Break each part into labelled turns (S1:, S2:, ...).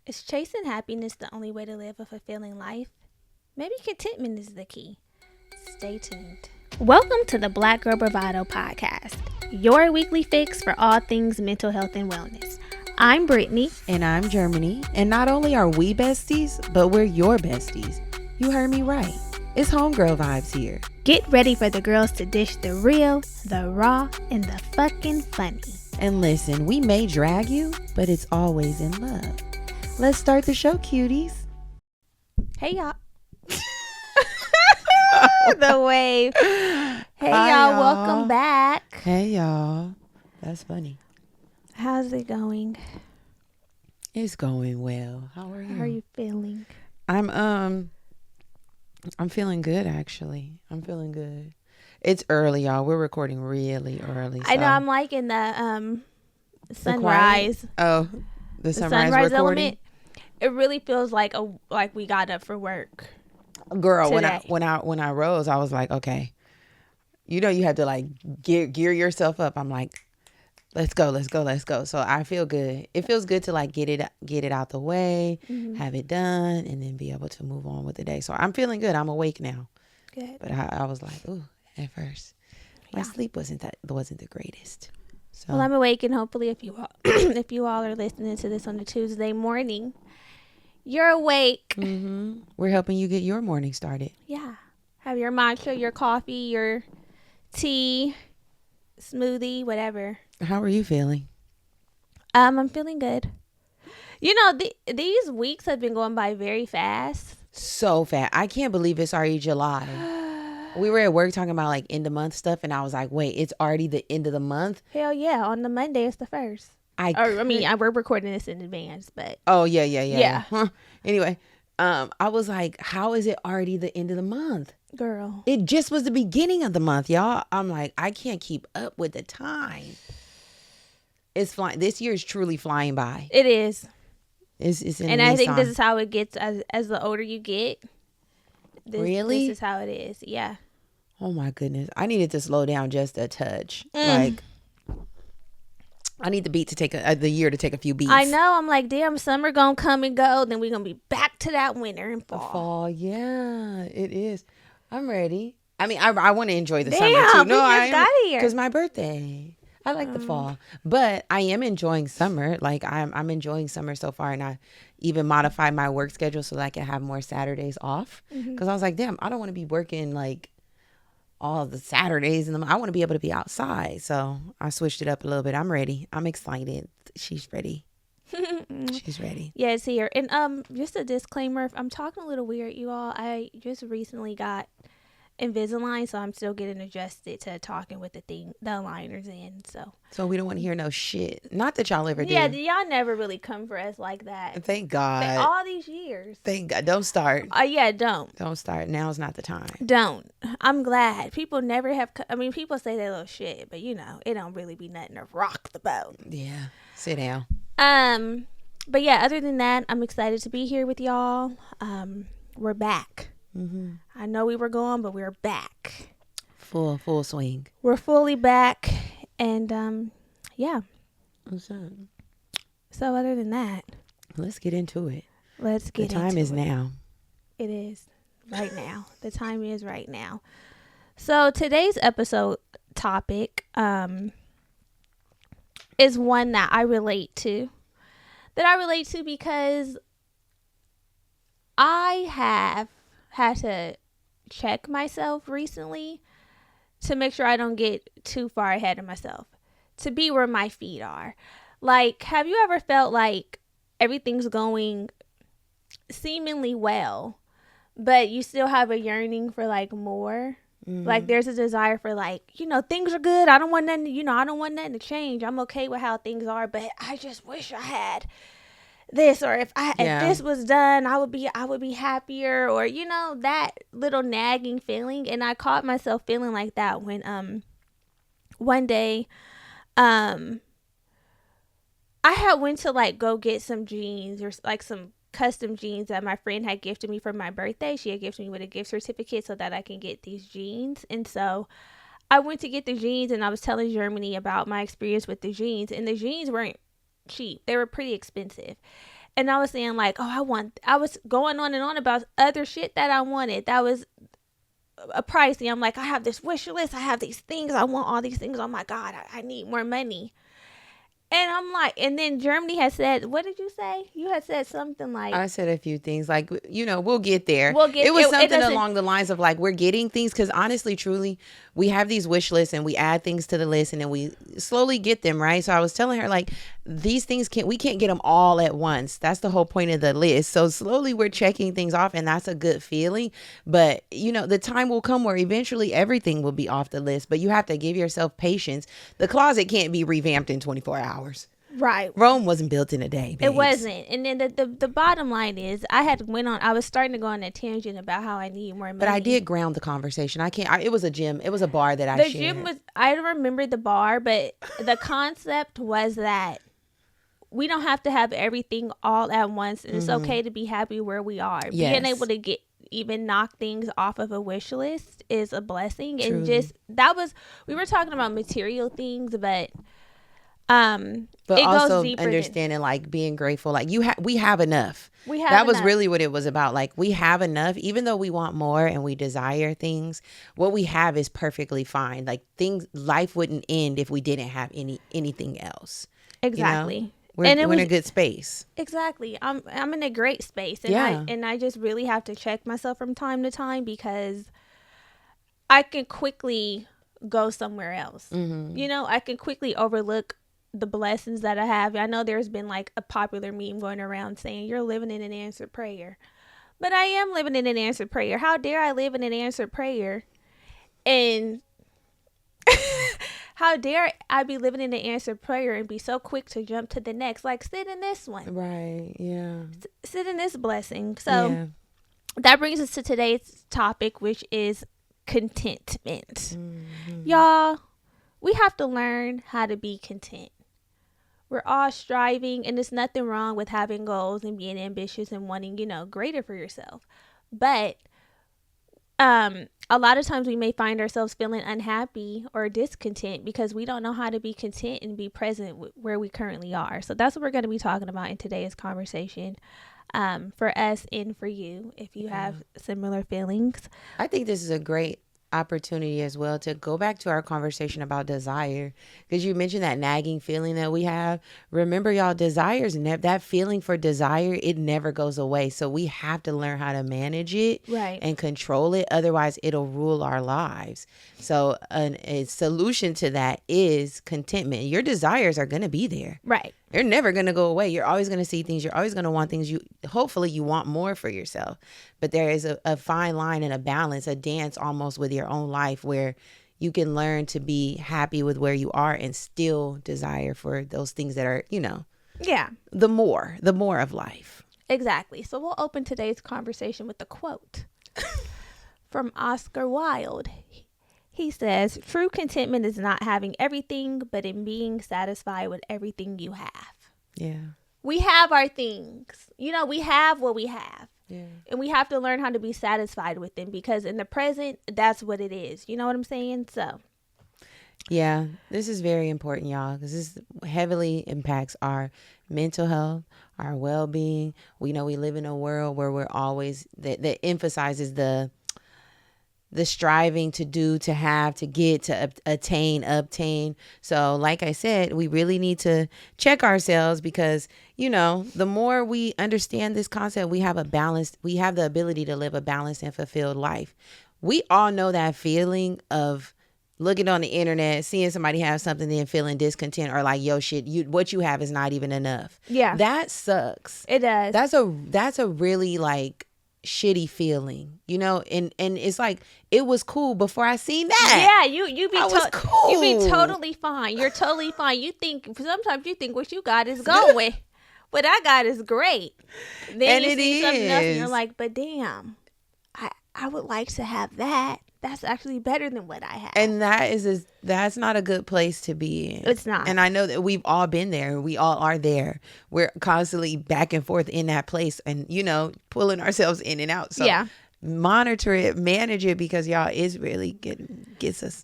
S1: Is chasing happiness the only way to live a fulfilling life? Maybe contentment is the key. Stay tuned. Welcome to the Black Girl Bravado podcast, your weekly fix for all things mental health and wellness. I'm Brittany.
S2: And I'm Germany. And not only are we besties, but we're your besties. You heard me right. It's homegirl vibes here.
S1: Get ready for the girls to dish the real, the raw, and the fucking funny.
S2: And listen, we may drag you, but it's always in love. Let's start the show, cuties.
S1: Hey, y'all. The wave. Hey,
S2: Hi,
S1: y'all. Welcome back.
S2: Hey, y'all. That's funny.
S1: How's it going?
S2: It's going well. How are you?
S1: How are you feeling?
S2: I'm feeling good, actually. I'm feeling good. It's early, y'all. We're recording really early.
S1: I know. I'm like in the sunrise.
S2: The sunrise recording.
S1: Element. It really feels like we got up for work.
S2: Girl,
S1: today.
S2: when I rose, I was like, okay. You know, you have to like gear yourself up. I'm like, let's go. So I feel good. It feels good to like get it out the way, have it done, and then be able to move on with the day. So I'm feeling good. I'm awake now.
S1: Good.
S2: But I was like, ooh, at first, my sleep wasn't the greatest. So
S1: Well, I'm awake, and hopefully, if you all, if you all are listening to this on a Tuesday morning, you're awake.
S2: We're helping you get your morning started.
S1: Yeah. Have your matcha, your coffee, your tea, smoothie, whatever.
S2: How are you feeling?
S1: I'm feeling good. You know, these weeks have been going by very fast.
S2: So fast. I can't believe it's already July. We were at work talking about like end of month stuff, and I was like, wait, it's already the end of the month?
S1: Hell yeah. On the Monday, it's the first. We're recording this in advance, but.
S2: Oh, yeah. Huh. Anyway, I was like, how is it already the end of the month?
S1: Girl.
S2: It just was the beginning of the month, y'all. I'm like, I can't keep up with the time. It's flying. This year is truly flying by.
S1: It is.
S2: It's
S1: and I think this is how it gets as the older you get.
S2: Really?
S1: This is how it is. Yeah.
S2: Oh my goodness. I needed to slow down just a touch. Like, I need the year to take a few beats.
S1: I know. I'm like, damn, summer gonna come and go. Then we're gonna be back to that winter and fall.
S2: Fall, yeah, it is. I'm ready. I mean, I want to enjoy the
S1: damn,
S2: summer too. No,
S1: I got here
S2: because my birthday. I like the fall, but I am enjoying summer. Like I'm enjoying summer so far, and I even modified my work schedule so that I can have more Saturdays off. Because I was like, damn, I don't want to be working like all the Saturdays, and I want to be able to be outside. So I switched it up a little bit. I'm ready. I'm excited. She's ready. She's ready.
S1: Yeah, it's here. And just a disclaimer, if I'm talking a little weird, you all, I just recently got Invisalign, so I'm still getting adjusted to talking with the aligners in. So
S2: we don't want to hear no shit. Not that y'all ever do.
S1: Yeah, y'all never really come for us like that.
S2: Thank God.
S1: But all these years.
S2: Thank God. Don't start.
S1: Yeah, don't.
S2: Don't start. Now's not the time.
S1: Don't. I'm glad. People never have. People say they little shit, but you know, it don't really be nothing to rock the boat.
S2: Yeah. Sit down.
S1: But yeah, other than that, I'm excited to be here with y'all. We're back. I know we were gone, but we're back.
S2: Full swing.
S1: We're fully back, and yeah.
S2: What's up?
S1: So other than that,
S2: let's get into it.
S1: The
S2: time is now.
S1: It is right now. The time is right now. So today's episode topic is one that I relate to. Because I have had to check myself recently to make sure I don't get too far ahead of myself, to be where my feet are. Like, have you ever felt like everything's going seemingly well, but you still have a yearning for like more? Like there's a desire for like, you know, things are good. I don't want nothing, I don't want nothing to change. I'm okay with how things are, but I just wish I had this, or if this was done, I would be happier, or you know, that little nagging feeling. And I caught myself feeling like that when one day I had went to like go get some jeans, or like some custom jeans that my friend had gifted me for my birthday. She had gifted me with a gift certificate so that I can get these jeans. And so I went to get the jeans, and I was telling Germany about my experience with the jeans, and the jeans weren't cheap. They were pretty expensive. and I was saying like, oh, I was going on and on about other shit that I wanted. That was a pricey. I'm like, I have this wish list. I have these things. I want all these things. Oh my God, I need more money. And I'm like, and then Germany has said, what did you say? You had said something like,
S2: I said a few things like, we'll get there.
S1: We'll get
S2: it was
S1: it
S2: something along the lines of like, we're getting things because honestly, truly, we have these wish lists and we add things to the list and then we slowly get them, right? So I was telling her like, these things we can't get them all at once. That's the whole point of the list. So slowly we're checking things off and that's a good feeling. But the time will come where eventually everything will be off the list, but you have to give yourself patience. The closet can't be revamped in 24 hours.
S1: Right.
S2: Rome wasn't built in a day, babes.
S1: It wasn't. And then the bottom line is I was starting to go on a tangent about how I need more money.
S2: But I did ground the conversation. It was a gym. It was a bar that I shared.
S1: The gym was, I don't remember the bar, but the concept was that we don't have to have everything all at once. And it's okay to be happy where we are.
S2: Yes.
S1: Being able to even knock things off of a wish list is a blessing.
S2: Truly.
S1: And we were talking about material things, but it
S2: also
S1: goes
S2: understanding like being grateful, like we have enough.
S1: That
S2: was really what it was about. Like we have enough, even though we want more and we desire things, what we have is perfectly fine. Like life wouldn't end if we didn't have anything else.
S1: Exactly.
S2: We're in a good space.
S1: Exactly. I'm in a great space. And I just really have to check myself from time to time because I can quickly go somewhere else. I can quickly overlook the blessings that I have. I know there's been like a popular meme going around saying you're living in an answered prayer. But I am living in an answered prayer. How dare I live in an answered prayer? And how dare I be living in an answered prayer and be so quick to jump to the next? Like, sit in this one.
S2: Right, yeah.
S1: Sit in this blessing. So that brings us to today's topic, which is contentment. Y'all, we have to learn how to be content. We're all striving, and there's nothing wrong with having goals and being ambitious and wanting, greater for yourself. But a lot of times we may find ourselves feeling unhappy or discontent because we don't know how to be content and be present where we currently are. So that's what we're going to be talking about in today's conversation, for us and for you, if you have similar feelings.
S2: I think this is a great opportunity as well to go back to our conversation about desire, because you mentioned that nagging feeling that we have. Remember, y'all, that feeling for desire, it never goes away. So we have to learn how to manage it,
S1: right,
S2: and control it. Otherwise it'll rule our lives. So a solution to that is contentment. Your desires are going to be there,
S1: right?
S2: They're never going to go away. You're always going to see things. You're always going to want things. Hopefully you want more for yourself. But there is a fine line and a balance, a dance almost with your own life, where you can learn to be happy with where you are and still desire for those things that are, the more of life.
S1: Exactly. So we'll open today's conversation with a quote from Oscar Wilde. He says, true contentment is not having everything, but in being satisfied with everything you have.
S2: Yeah.
S1: We have our things. We have what we have.
S2: Yeah.
S1: And we have to learn how to be satisfied with them, because in the present, that's what it is. You know what I'm saying? So.
S2: Yeah, this is very important, y'all, because this heavily impacts our mental health, our well-being. We know we live in a world where we're always, that emphasizes the striving to do, to have, to get, to obtain. So like I said, we really need to check ourselves, because, the more we understand this concept, we have the ability to live a balanced and fulfilled life. We all know that feeling of looking on the internet, seeing somebody have something, then feeling discontent, or like, yo, shit, what you have is not even enough.
S1: Yeah.
S2: That sucks.
S1: It does.
S2: That's a really like shitty feeling, and it's like, it was cool before I seen that.
S1: Yeah, you be
S2: cool.
S1: You be totally fine. You're totally fine. Sometimes you think what you got is going. What I got is great. Then you see something else and you're like, but damn, I would like to have that. That's actually better than what I have.
S2: And that's not a good place to be in.
S1: It's not.
S2: And I know that we've all been there. We all are there. We're constantly back and forth in that place, and pulling ourselves in and out. So monitor it, manage it, because y'all, is really gets us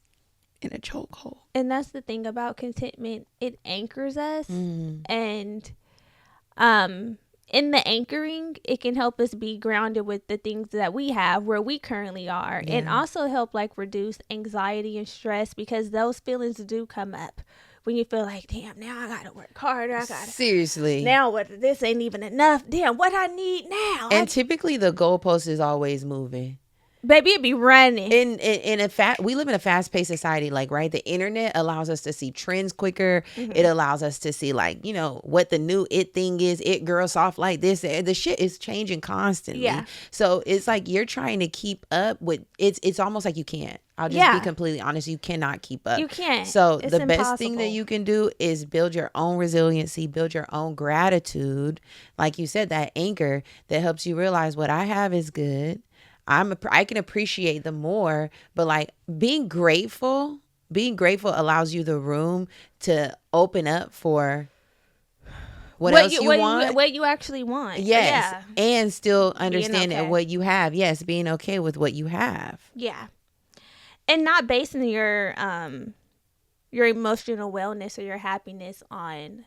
S2: in a chokehold.
S1: And that's the thing about contentment. It anchors us, and in the anchoring, it can help us be grounded with the things that we have where we currently are, and also help like reduce anxiety and stress, because those feelings do come up when you feel like, damn, now I gotta work harder. I gotta,
S2: seriously.
S1: now what? This ain't even enough. Damn, what I need now?
S2: And typically the goalpost is always moving.
S1: Baby, it be running.
S2: We live in a fast-paced society, like, right? The internet allows us to see trends quicker. It allows us to see, like, you know, what the new it thing is. It girl soft like this. The shit is changing constantly.
S1: Yeah.
S2: So it's like you're trying to keep up with it's almost like you can't. I'll just be completely honest. You cannot keep up.
S1: You can't.
S2: So
S1: It's
S2: the best thing that
S1: impossible.
S2: you can do is build your own resiliency, build your own gratitude. Like you said, that anchor that helps you realize what I have is good. I can appreciate them more, but like being grateful allows you the room to open up for what else you want.
S1: What you actually want.
S2: Yes.
S1: Yeah.
S2: And still understanding
S1: okay.
S2: what you have. Yes. Being okay with what you have.
S1: Yeah. And not basing your emotional wellness or your happiness on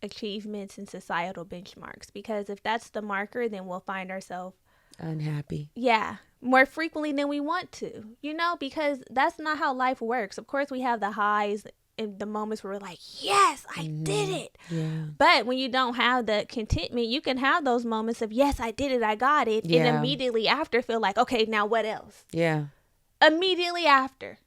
S1: achievements and societal benchmarks, because if that's the marker, then we'll find ourselves
S2: unhappy.
S1: Yeah, more frequently than we want to, you know, because that's not how life works. Of course, we have the highs and the moments where we're like, yes, I did it.
S2: Yeah.
S1: But when you don't have the contentment, you can have those moments of, yes, I did it, I got it.
S2: Yeah.
S1: And immediately after feel like, okay, now what else?
S2: Yeah.
S1: Immediately after.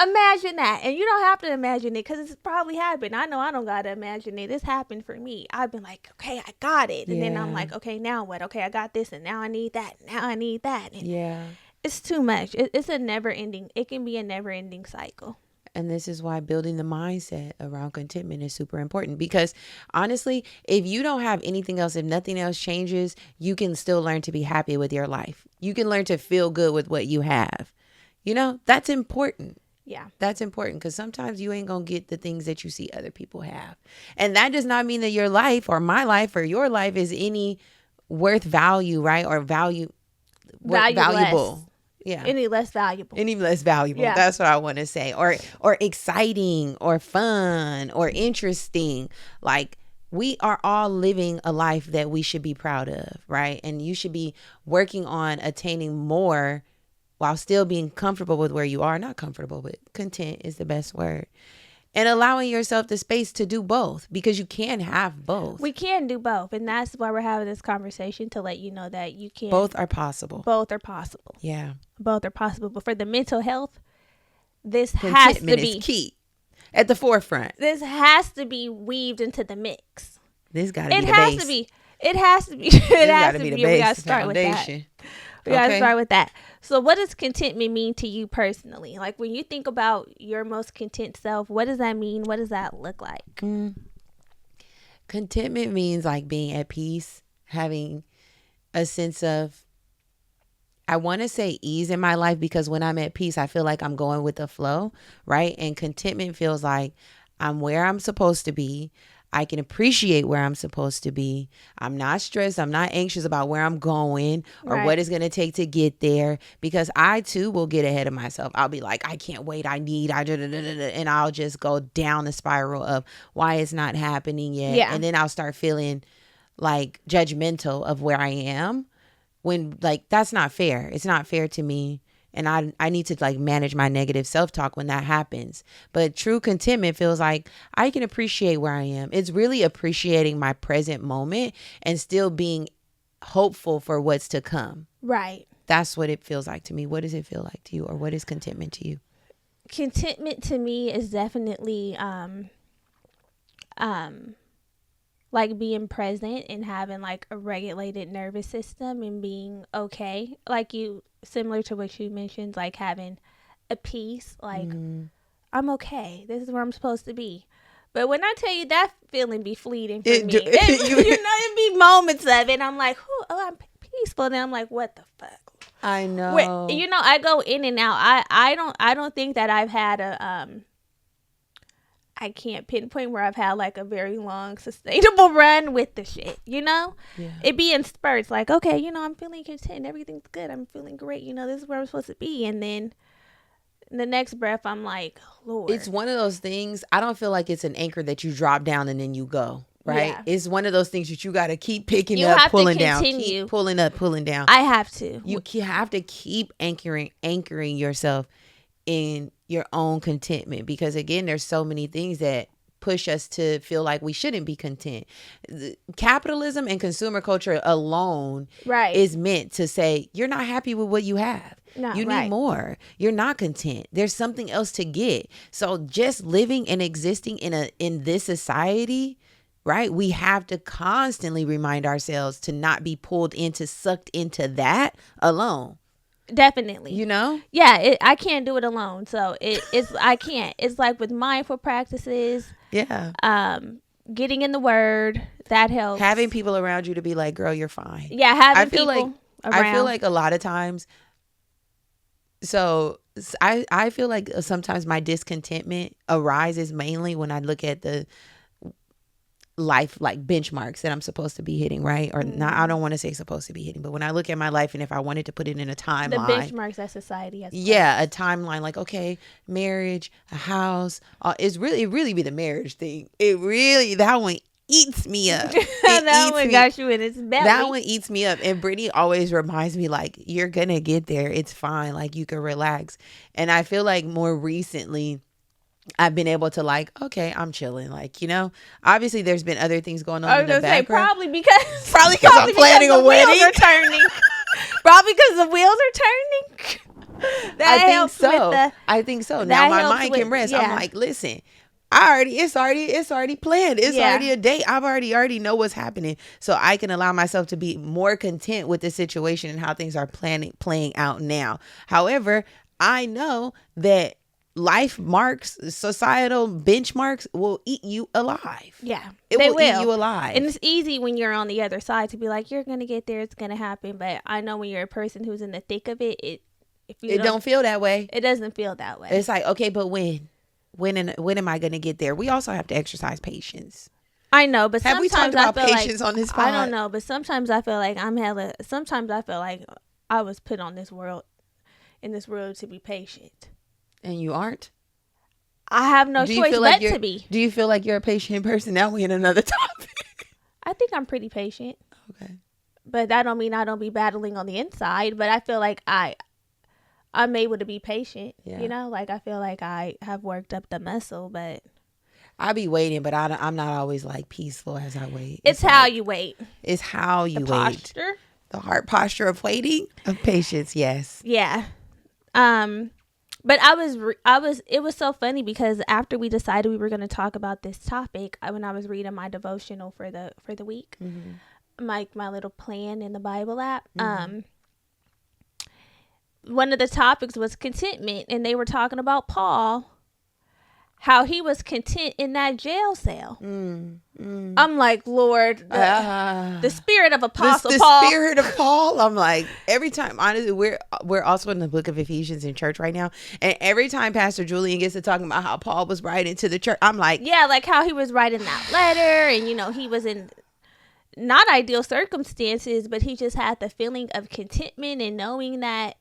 S1: Imagine that. And you don't have to imagine it, because it's probably happened. I know I don't got to imagine it. It's happened for me. I've been like, okay, I got it. And then I'm like, okay, now what? Okay, I got this, and now I need that. Now I need that. And
S2: yeah.
S1: It's too much. It's a never ending. It can be a never ending cycle.
S2: And this is why building the mindset around contentment is super important, because honestly, if you don't have anything else, if nothing else changes, you can still learn to be happy with your life. You can learn to feel good with what you have. You know, that's important.
S1: Yeah.
S2: That's important, because sometimes you ain't going to get the things that you see other people have. And that does not mean that your life or my life or your life is any worth value, right? Or valuable. Yeah.
S1: Any less valuable.
S2: Yeah. That's what I want to say. Or exciting or fun or interesting. Like, we are all living a life that we should be proud of, right? And you should be working on attaining more while still being comfortable with where you are. Not comfortable, but content is the best word. And allowing yourself the space to do both, because you can have both.
S1: We can do both. And that's why we're having this conversation, to let you know that you can.
S2: Both are possible.
S1: Both are possible.
S2: Yeah.
S1: Both are possible. But for the mental health, this
S2: contentment
S1: has to be
S2: is key. At the forefront.
S1: This has to be weaved into the mix.
S2: This got to be the base.
S1: It has to be. It has to be.
S2: The base,
S1: we got to start
S2: foundation.
S1: with that. We got to start with that. So what does contentment mean to you personally? Like, when you think about your most content self, what does that mean? What does that look like?
S2: Contentment means like being at peace, having a sense of, I want to say ease in my life, because when I'm at peace, I feel like I'm going with the flow, right? And contentment feels like I'm where I'm supposed to be. I can appreciate where I'm supposed to be. I'm not stressed. I'm not anxious about where I'm going or what it's going to take to get there, because I too will get ahead of myself. I'll be like, I can't wait. And I'll just go down the spiral of why it's not happening yet.
S1: Yeah.
S2: And then I'll start feeling like judgmental of where I am, when like, that's not fair. It's not fair to me. And I need to like manage my negative self-talk when that happens. But true contentment feels like I can appreciate where I am. It's really appreciating my present moment and still being hopeful for what's to come.
S1: Right.
S2: That's what it feels like to me. What does it feel like to you? Or what is contentment to you?
S1: Contentment to me is definitely like being present and having like a regulated nervous system and being okay. Like, similar to what you mentioned, like having a peace, like I'm okay. This is where I'm supposed to be. But when I tell you, that feeling be fleeting for me. It'd be moments of it. I'm like, oh, I'm peaceful. Then I'm like, what the fuck?
S2: I know.
S1: I go in and out. I don't think that I've had I can't pinpoint where I've had like a very long sustainable run with the shit, Yeah. It be in spurts, like, okay, I'm feeling content, everything's good, I'm feeling great, this is where I'm supposed to be. And then the next breath, I'm like, Lord.
S2: It's one of those things, I don't feel like it's an anchor that you drop down and then you go. right?
S1: Yeah.
S2: It's one of those things that you got to keep picking
S1: You
S2: up,
S1: have to
S2: pulling down,
S1: continue.
S2: keep pulling up, pulling down.
S1: I have to.
S2: You have to keep anchoring yourself in your own contentment, because again, there's so many things that push us to feel like we shouldn't be content. Capitalism and consumer culture alone
S1: Right.
S2: is meant to say you're not happy with what you have.
S1: No,
S2: You
S1: right.
S2: need more. You're not content. There's something else to get. So just living and existing in this society, right? We have to constantly remind ourselves to not be pulled into, sucked into that alone.
S1: Definitely.
S2: You know?
S1: Yeah, I can't do it alone. So it's I can't. It's like with mindful practices.
S2: Yeah.
S1: Getting in the word, that helps.
S2: Having people around you to be like, girl, you're fine.
S1: Yeah, having
S2: I feel
S1: people
S2: like
S1: around.
S2: I feel like a lot of times, so I feel like sometimes my discontentment arises mainly when I look at the life like benchmarks that I'm supposed to be hitting, right? Or not, I don't want to say supposed to be hitting, but when I look at my life and if I wanted to put it in a timeline,
S1: the benchmarks that society has.
S2: Yeah, a timeline, like, okay, marriage, a house, it really be the marriage thing. That one eats me up.
S1: That one got you in its belly.
S2: That one eats me up. And Brittany always reminds me, like, you're gonna get there. It's fine. Like, you can relax. And I feel like more recently I've been able to, like, okay, I'm chilling. Like, you know, obviously there's been other things going on in the background.
S1: Probably because
S2: I'm planning a wedding.
S1: Wheels are turning. Probably because the wheels are turning.
S2: I think so. Now my mind can rest. Yeah. I'm like, listen, it's already planned. It's already a date. I've already know what's happening. So I can allow myself to be more content with the situation and how things are playing out now. However, I know that life marks, societal benchmarks will eat you alive.
S1: Yeah,
S2: it will eat you alive.
S1: And it's easy when you're on the other side to be like, you're gonna get there, it's gonna happen. But I know when you're a person who's in the thick of it, it
S2: don't feel that way.
S1: It doesn't feel that way.
S2: It's like, okay, but when am I gonna get there? We also have to exercise patience.
S1: I know, but
S2: have
S1: sometimes
S2: we talked about patience
S1: like,
S2: on this pod?
S1: I don't know, but sometimes I feel like sometimes I feel like I was put on in this world to be patient.
S2: And you aren't?
S1: I have no choice but to be.
S2: Do you feel like you're a patient person? Now we in another topic.
S1: I think I'm pretty patient.
S2: Okay.
S1: But that don't mean I don't be battling on the inside. But I feel like I'm able to be patient. Yeah. You know, like I feel like I have worked up the muscle, but
S2: I be waiting, but I'm not always like peaceful as I wait.
S1: It's how you wait.
S2: It's how you wait.
S1: Posture.
S2: The heart posture of waiting, of patience. Yes.
S1: Yeah. But it was so funny because after we decided we were going to talk about this topic, when I was reading my devotional for the week, my little plan in the Bible app, one of the topics was contentment, and they were talking about Paul, how he was content in that jail cell. I'm like, Lord, the spirit of Apostle Paul.
S2: The spirit of Paul. I'm like, every time, honestly, we're also in the book of Ephesians in church right now. And every time Pastor Julian gets to talking about how Paul was writing to the church, I'm like.
S1: Yeah, like how he was writing that letter. And, you know, he was in not ideal circumstances, but he just had the feeling of contentment and knowing that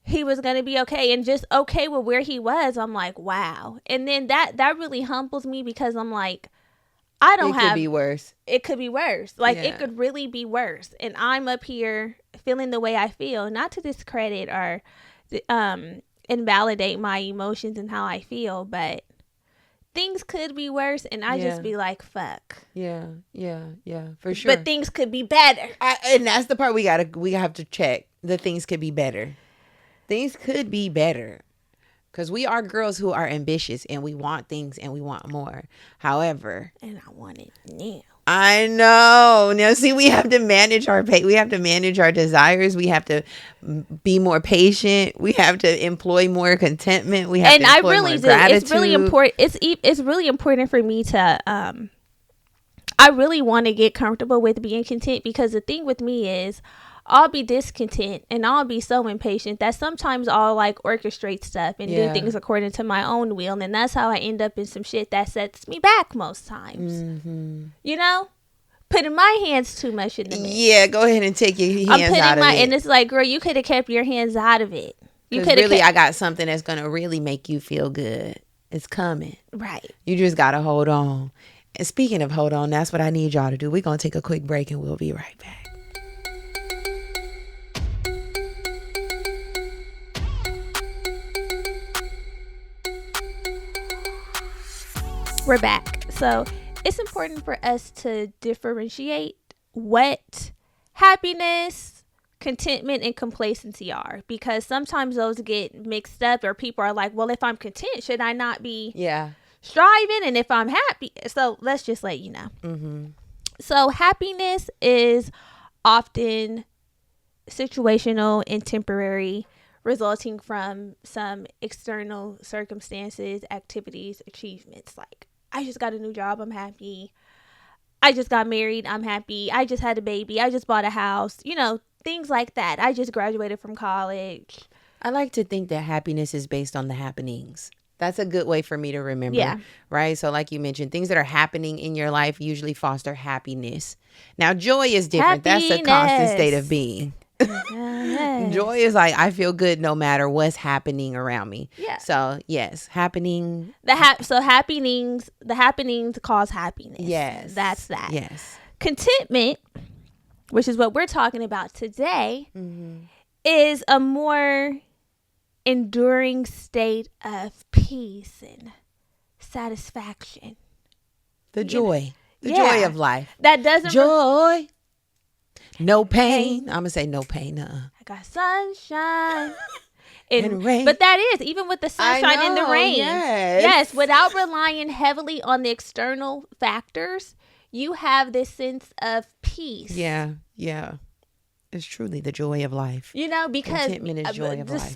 S1: he was going to be okay and just okay with where he was. I'm like, wow. And then that really humbles me because I'm like, it could be worse. It could be worse. Like, it could really be worse. And I'm up here feeling the way I feel, not to discredit or invalidate my emotions and how I feel, but things could be worse. And I just be like, fuck.
S2: Yeah, for sure.
S1: But things could be better.
S2: And that's the part we have to check. The things could be better. Things could be better. Because we are girls who are ambitious and we want things and we want more. However.
S1: And I want it now.
S2: I know. Now, see, we have to manage our desires. We have to be more patient. We have to employ more contentment. We have to employ more gratitude.
S1: It's really important. It's really important for me to. I really want to get comfortable with being content because the thing with me is, I'll be discontent and I'll be so impatient that sometimes I'll like orchestrate stuff and do things according to my own will. And that's how I end up in some shit that sets me back most times. You know? Putting my hands too much in the mix.
S2: Yeah, go ahead and take your hands out of it.
S1: And it's like, girl, you could have kept your hands out of it.
S2: Because really, I got something that's going to really make you feel good. It's coming.
S1: Right.
S2: You just got to hold on. And speaking of hold on, that's what I need y'all to do. We're going to take a quick break and we'll be right back.
S1: We're back. So it's important for us to differentiate what happiness, contentment, and complacency are, because sometimes those get mixed up, or people are like, well, if I'm content, should I not be striving? And if I'm happy, so let's just let you know.
S2: Mm-hmm.
S1: So happiness is often situational and temporary, resulting from some external circumstances, activities, achievements. Like, I just got a new job, I'm happy. I just got married, I'm happy. I just had a baby, I just bought a house, things like that. I just graduated from college.
S2: I like to think that happiness is based on the happenings. That's a good way for me to remember.
S1: Yeah.
S2: Right? So like you mentioned, things that are happening in your life usually foster happiness. Now, joy is different.
S1: Happiness.
S2: That's a constant state of being. Joy is like, I feel good no matter what's happening around me.
S1: Yeah.
S2: So yes, happening.
S1: The happenings cause happiness.
S2: Yes.
S1: That's that.
S2: Yes.
S1: Contentment, which is what we're talking about today, is a more enduring state of peace and satisfaction.
S2: The joy. Joy of life.
S1: That doesn't
S2: joy. No pain. I'm gonna say no pain.
S1: I got sunshine and
S2: rain.
S1: But that is even with the sunshine and the rain.
S2: Yes.
S1: Without relying heavily on the external factors, you have this sense of peace.
S2: Yeah. It's truly the joy of life.
S1: Because
S2: contentment is joy of life.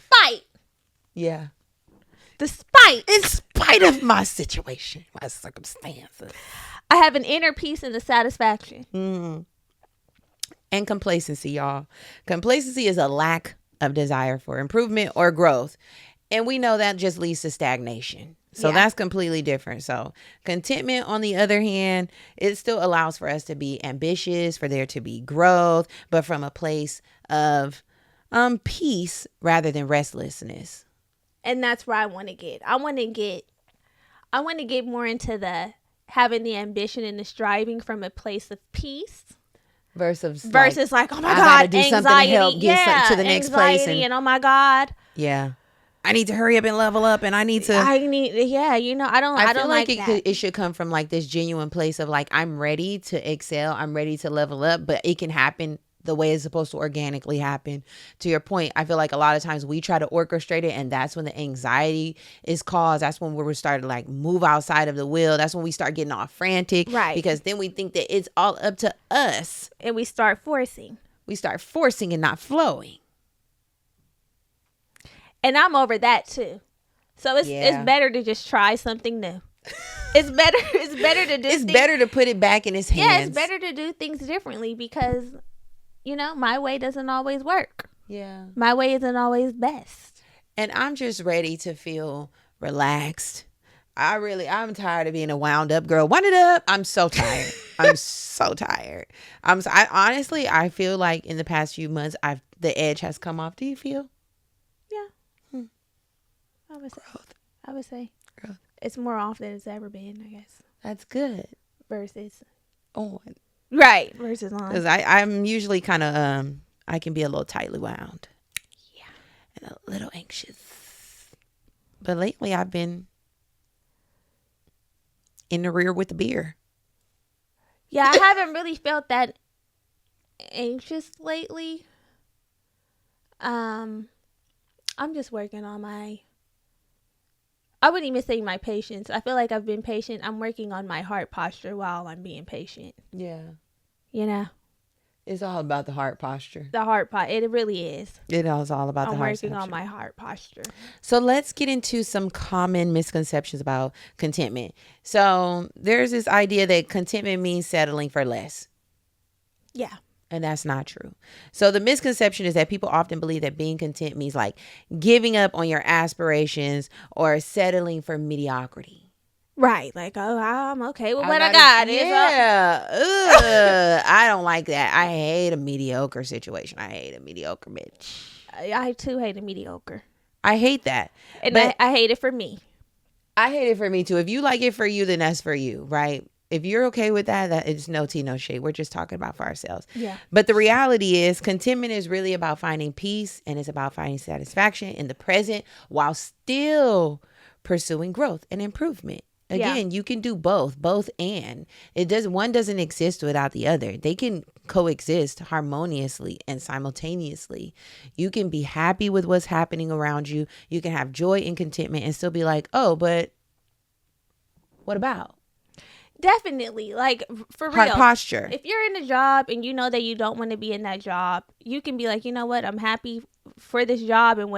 S1: In
S2: spite of my situation, my circumstances,
S1: I have an inner peace and a satisfaction.
S2: Mm-hmm. And complacency, y'all. Complacency is a lack of desire for improvement or growth. And we know that just leads to stagnation. So that's completely different. So contentment, on the other hand, it still allows for us to be ambitious, for there to be growth, but from a place of peace rather than restlessness.
S1: And that's where I want to get. I want to get more into the having the ambition and the striving from a place of peace. Versus like, oh my God,
S2: I gotta do
S1: anxiety,
S2: something to help get to the next place,
S1: and oh my God,
S2: I need to hurry up and level up, and I don't
S1: feel like
S2: it should come from like this genuine place of like, I'm ready to excel, I'm ready to level up, but it can happen the way it's supposed to organically happen. To your point, I feel like a lot of times we try to orchestrate it, and that's when the anxiety is caused. That's when we're starting to like move outside of the wheel. That's when we start getting all frantic,
S1: right?
S2: Because then we think that it's all up to us,
S1: and we start forcing
S2: and not flowing.
S1: And I'm over that too. So it's better to just try something new. It's better to do.
S2: It's better to put it back in his hands.
S1: Yeah, it's better to do things differently, because my way doesn't always work.
S2: Yeah.
S1: My way isn't always best.
S2: And I'm just ready to feel relaxed. I'm tired of being a wound up girl. Wind it up. I'm so tired. I'm so tired. Honestly, I feel like in the past few months, the edge has come off. Do you feel?
S1: Yeah. I would say. Growth. It's more off than it's ever been, I guess.
S2: That's good.
S1: Versus
S2: on.
S1: Right. Versus on.
S2: Because I'm usually kind of, I can be a little tightly wound.
S1: Yeah.
S2: And a little anxious. But lately I've been in the rear with the beer.
S1: Yeah, I haven't really felt that anxious lately. I'm just working on I wouldn't even say my patience. I feel like I've been patient. I'm working on my heart posture while I'm being patient.
S2: Yeah. It's all about the heart posture.
S1: It really is.
S2: It is all about the heart posture.
S1: I'm working on my heart posture.
S2: So let's get into some common misconceptions about contentment. So there's this idea that contentment means settling for less.
S1: Yeah.
S2: And that's not true. So the misconception is that people often believe that being content means like giving up on your aspirations or settling for mediocrity.
S1: Right. Like, oh, I'm okay with what I got.
S2: Yeah. I don't like that. I hate a mediocre situation. I hate a mediocre bitch.
S1: I too hate a mediocre.
S2: I hate that.
S1: And I hate it for me.
S2: I hate it for me too. If you like it for you, then that's for you, right? If you're okay with that, that is no tea, no shade. We're just talking about for ourselves.
S1: Yeah.
S2: But the reality is contentment is really about finding peace, and it's about finding satisfaction in the present while still pursuing growth and improvement. Again, you can do both and. One doesn't exist without the other. They can coexist harmoniously and simultaneously. You can be happy with what's happening around you. You can have joy and contentment and still be like, oh, but what about?
S1: Definitely. Like, for real.
S2: Heart posture.
S1: If you're in a job and you know that you don't want to be in that job, you can be like, you know what? I'm happy for this job and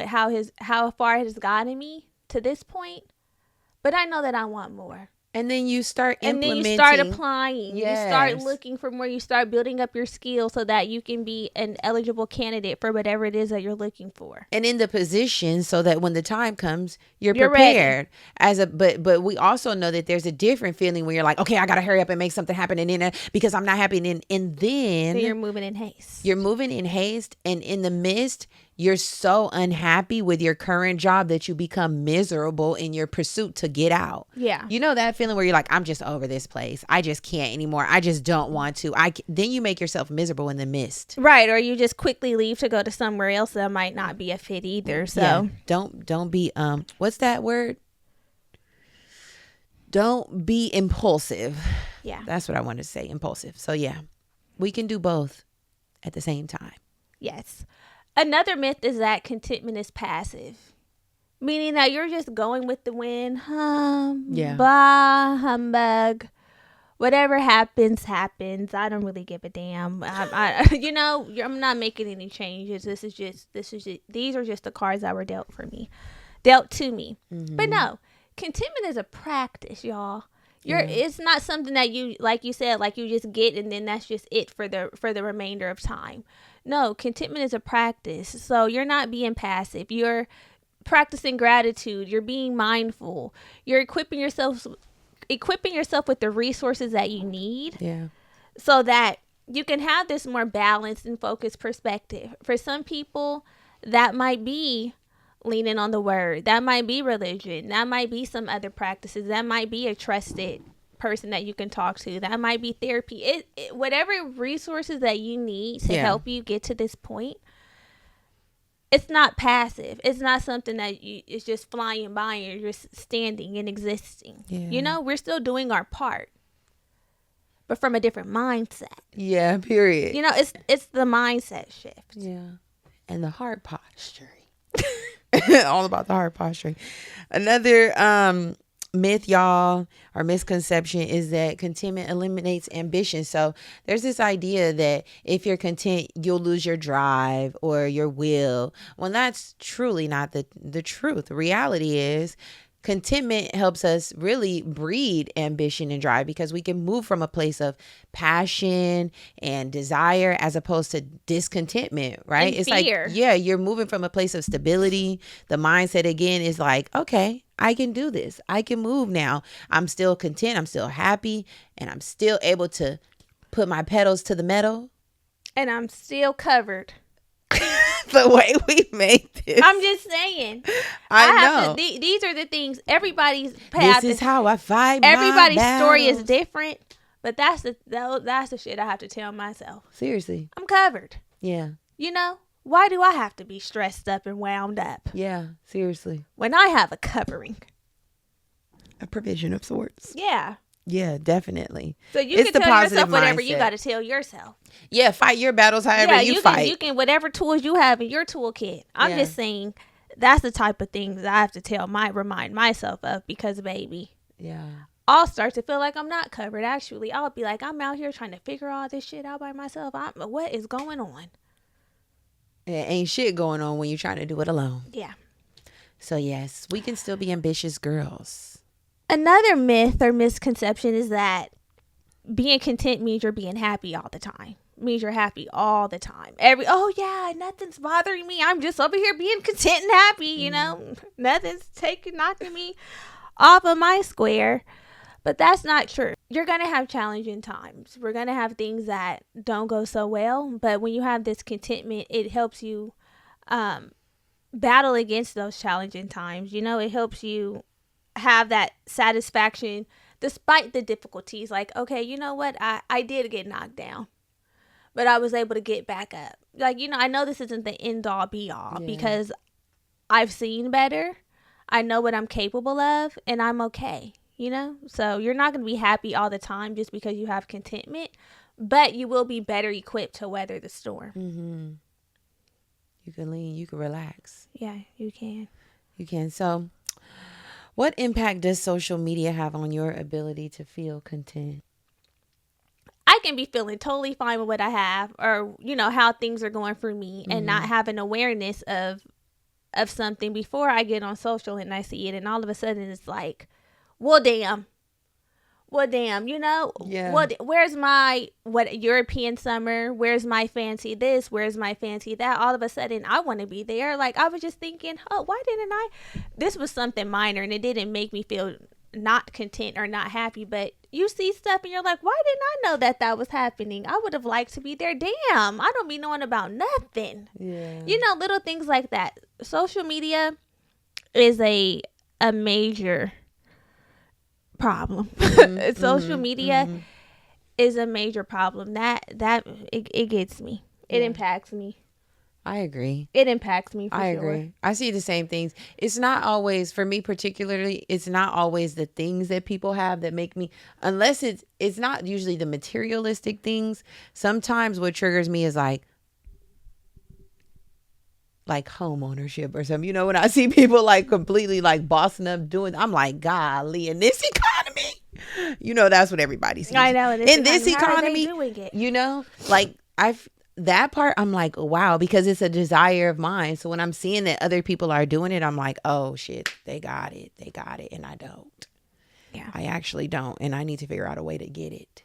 S1: how far it has gotten me to this point. But I know that I want more.
S2: And then you start implementing.
S1: And then you start applying.
S2: Yes.
S1: You start looking for more. You start building up your skills so that you can be an eligible candidate for whatever it is that you're looking for.
S2: And in the position so that when the time comes, you're prepared. But we also know that there's a different feeling when you're like, okay, I got to hurry up and make something happen. And then because I'm not happy. And then
S1: you're moving in haste.
S2: You're moving in haste. And in the midst, you're so unhappy with your current job that you become miserable in your pursuit to get out.
S1: Yeah.
S2: You know that feeling where you're like, I'm just over this place. I just can't anymore. I just don't want to. Then you make yourself miserable in the midst.
S1: Right. Or you just quickly leave to go to somewhere else that might not be a fit either. So
S2: yeah. Don't be, what's that word? Don't be impulsive.
S1: Yeah.
S2: That's what I wanted to say. Impulsive. So yeah, we can do both at the same time.
S1: Yes. Another myth is that contentment is passive, meaning that you're just going with the wind. Bah, humbug. Whatever happens. I don't really give a damn. I'm not making any changes. These are just the cards that were dealt to me. Mm-hmm. But no, contentment is a practice, y'all. It's not something that you, like you said, like you just get and then that's just it for the remainder of time. No, contentment is a practice. So you're not being passive. You're practicing gratitude. You're being mindful. You're equipping yourself with the resources that you need.
S2: Yeah.
S1: So that you can have this more balanced and focused perspective. For some people, that might be leaning on the word. That might be religion. That might be some other practices. That might be a trusted person that you can talk to. That might be therapy. Whatever resources that you need to help you get to this point. It's not passive. It's not something that it's just flying by and you're just standing and existing. Yeah. We're still doing our part, but from a different mindset.
S2: Yeah, period.
S1: It's the mindset shift.
S2: Yeah. And the heart posturing. All about the heart posturing. Another myth, y'all, or misconception is that contentment eliminates ambition. So there's this idea that if you're content, you'll lose your drive or your will. Well, that's truly not the truth. The reality is contentment helps us really breed ambition and drive because we can move from a place of passion and desire as opposed to discontentment, right?
S1: And fear.
S2: Like, yeah, you're moving from a place of stability. The mindset again is like, okay, I can do this. I can move now. I'm still content. I'm still happy. And I'm still able to put my pedals to the metal.
S1: And I'm still covered.
S2: The way we make this.
S1: I'm just saying.
S2: I know.
S1: These are the things. Everybody's path.
S2: This is how I fight.
S1: Everybody's story is different. But that's the shit I have to tell myself.
S2: Seriously.
S1: I'm covered.
S2: Yeah.
S1: Why do I have to be stressed up and wound up?
S2: Yeah, seriously.
S1: When I have a covering.
S2: A provision of sorts.
S1: Yeah.
S2: Yeah, definitely.
S1: So you can tell yourself whatever you got to tell yourself.
S2: Yeah, fight your battles however you fight.
S1: You can, whatever tools you have in your toolkit. I'm just saying that's the type of things I have to remind myself of because, baby.
S2: Yeah.
S1: I'll start to feel like I'm not covered. Actually, I'll be like, I'm out here trying to figure all this shit out by myself. What is going on?
S2: There ain't shit going on when you're trying to do it alone.
S1: Yeah.
S2: So, yes, we can still be ambitious girls.
S1: Another myth or misconception is that being content means you're being happy all the time. Means you're happy all the time. Nothing's bothering me. I'm just over here being content and happy, Nothing's knocking me off of my square. But that's not true. You're going to have challenging times. We're going to have things that don't go so well. But when you have this contentment, it helps you battle against those challenging times. It helps you have that satisfaction despite the difficulties. Like, okay, you know what? I did get knocked down, but I was able to get back up. Like, I know this isn't the end all be all because I've seen better. I know what I'm capable of, and I'm okay, So you're not going to be happy all the time just because you have contentment, but you will be better equipped to weather the storm.
S2: Mm-hmm. You can lean, you can relax.
S1: Yeah, you can.
S2: You can. So, what impact does social media have on your ability to feel content?
S1: I can be feeling totally fine with what I have, or how things are going for me, and not have an awareness of something before I get on social and I see it, and all of a sudden it's like, well damn, where's my European summer, where's my fancy this, where's my fancy that? All of a sudden I want to be there. Like, I was just thinking, oh, why didn't I? This was something minor, and it didn't make me feel not content or not happy, but you see stuff and you're like, why didn't I know that was happening? I would have liked to be there. Damn, I don't be knowing about nothing. Little things like that. Social media is a major problem. Social media is a major problem. That it gets me. It impacts me.
S2: I agree.
S1: It impacts me for sure.
S2: I agree. I see the same things. It's not always, for me particularly, it's not always the things that people have that make me, unless it's not usually the materialistic things. Sometimes what triggers me is like home ownership or something. When I see people like completely like bossing up doing, I'm like, golly, in this economy, that's what everybody sees.
S1: I know.
S2: In this economy, that part, I'm like, wow, because it's a desire of mine. So when I'm seeing that other people are doing it, I'm like, oh shit, they got it. And I don't. Yeah. I actually don't. And I need to figure out a way to get it.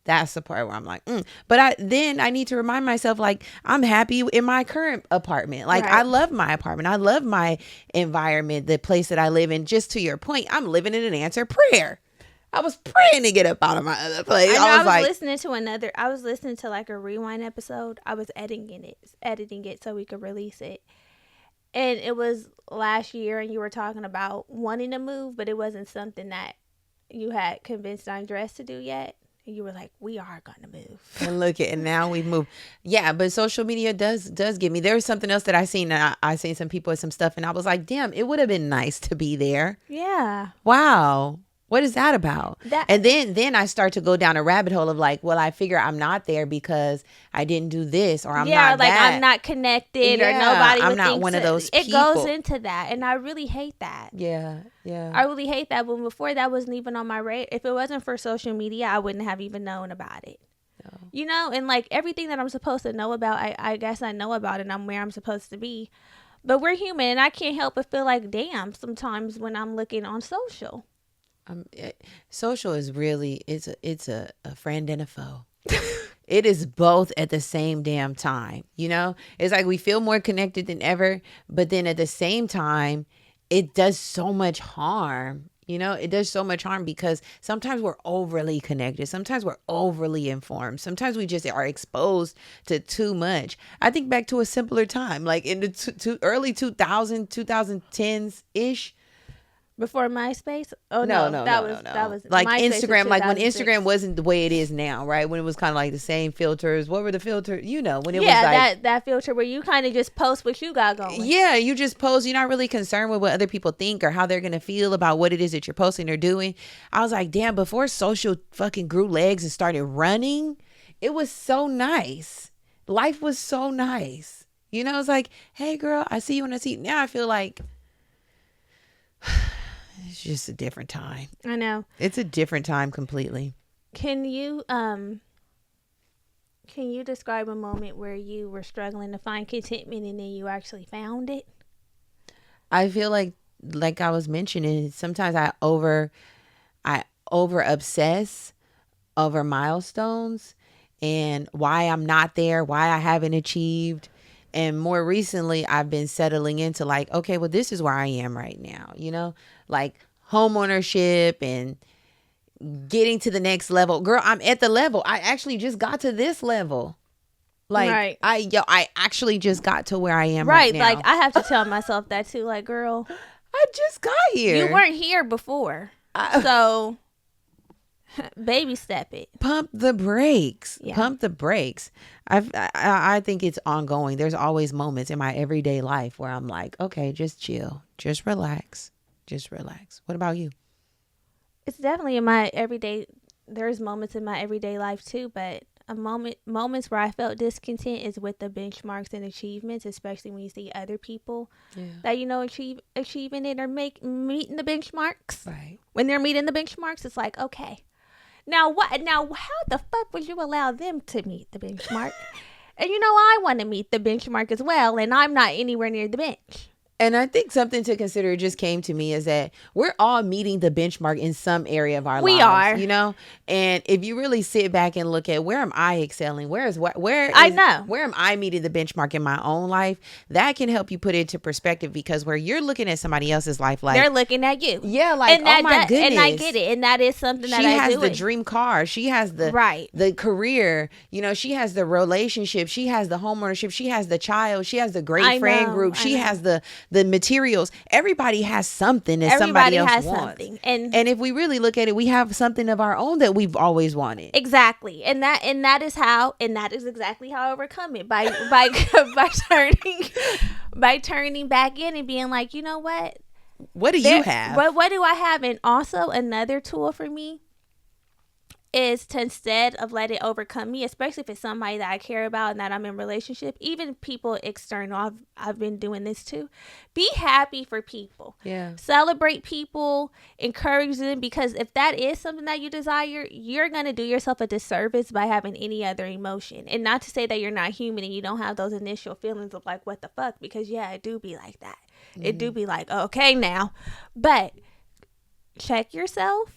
S2: That's the part where I'm like, But I need to remind myself, like, I'm happy in my current apartment. Like, right. I love my apartment. I love my environment, the place that I live in. Just to your point, I'm living in an answered prayer. I was praying to get up out of my other place.
S1: I was listening to like a rewind episode. I was editing it so we could release it. And it was last year, and you were talking about wanting to move, but it wasn't something that you had convinced Andres to do yet. And you were like, we are going to move.
S2: And look at, and now we've moved. Yeah, but social media does give me. There was something else that I seen, and I seen some people with some stuff, and I was like, damn, it would have been nice to be there.
S1: Yeah.
S2: Wow. What is that about? And then I start to go down a rabbit hole of like, well, I figure I'm not there because I didn't do this, or I'm not that.
S1: I'm not connected, or nobody.
S2: I'm not one of those people.
S1: It goes into that, and I really hate that.
S2: Yeah.
S1: I really hate that. But before, that wasn't even on my radar. If it wasn't for social media, I wouldn't have even known about it. No. And like everything that I'm supposed to know about, I guess I know about it, and I'm where I'm supposed to be. But we're human, and I can't help but feel like, damn, sometimes when I'm looking on social.
S2: Social is really, it's a friend and a foe. It is both at the same damn time. It's like we feel more connected than ever, but then at the same time, it does so much harm. It does so much harm because sometimes we're overly connected. Sometimes we're overly informed. Sometimes we just are exposed to too much. I think back to a simpler time, like in the early 2010s ish.
S1: Before MySpace? Oh
S2: no. That was like MySpace Instagram, like when Instagram wasn't the way it is now, right? When it was kind of like the same filters. What were the filters? When it was like
S1: that filter where you kind of just post what you got going.
S2: Yeah, you just post. You're not really concerned with what other people think or how they're gonna feel about what it is that you're posting or doing. I was like, damn, before social fucking grew legs and started running, it was so nice. Life was so nice. It's like, hey girl, I see you when I see you. Now I feel like it's just a different time.
S1: I know.
S2: It's a different time completely.
S1: Can you describe a moment where you were struggling to find contentment and then you actually found it?
S2: I feel like I was mentioning, sometimes I over obsess over milestones and why I'm not there, why I haven't achieved. And more recently, I've been settling into like, okay, well, this is where I am right now, like home ownership and getting to the next level. Girl, I'm at the level. I actually just got to this level. Like, right. I actually just got to where I am right now.
S1: Like, I have to tell myself that too. Like, girl,
S2: I just got here.
S1: You weren't here before. So Baby step it.
S2: Pump the brakes.
S1: Yeah.
S2: Pump the brakes. I think it's ongoing. There's always moments in my everyday life where I'm like, okay, just chill, just relax, just relax. What about you?
S1: It's definitely in my everyday. There's moments in my everyday life too, but moments where I felt discontent is with the benchmarks and achievements, especially when you see other people that achieving it or meeting the benchmarks.
S2: Right.
S1: When they're meeting the benchmarks, it's like, okay, now what? Now how the fuck would you allow them to meet the benchmark? And I want to meet the benchmark as well, and I'm not anywhere near the bench.
S2: And I think something to consider just came to me is that we're all meeting the benchmark in some area of our
S1: We
S2: lives.
S1: are.
S2: And if you really sit back and look at where am I excelling, where
S1: I know.
S2: where am I meeting the benchmark in my own life, that can help you put it into perspective, because where you're looking at somebody else's life, like
S1: they're looking at you.
S2: Yeah, like, oh my goodness.
S1: And I get it. And that is something that
S2: she
S1: I
S2: has
S1: do.
S2: The dream car. She has the career. She has the relationship. She has the homeownership. She has the child. She has the great friend group. She has the materials. Everybody has something that somebody else wants. And if we really look at it, we have something of our own that we've always wanted.
S1: Exactly. And that is exactly how I overcome it by turning back in and being like, you know what?
S2: What do you have?
S1: What do I have? And also another tool for me is to, instead of let it overcome me, especially if it's somebody that I care about and that I'm in relationship, even people external, I've been doing this too. Be happy for people.
S2: Yeah.
S1: Celebrate people, encourage them, because if that is something that you desire, you're going to do yourself a disservice by having any other emotion. And not to say that you're not human and you don't have those initial feelings of like, what the fuck? Because it do be like that. Mm-hmm. It do be like, okay now. But check yourself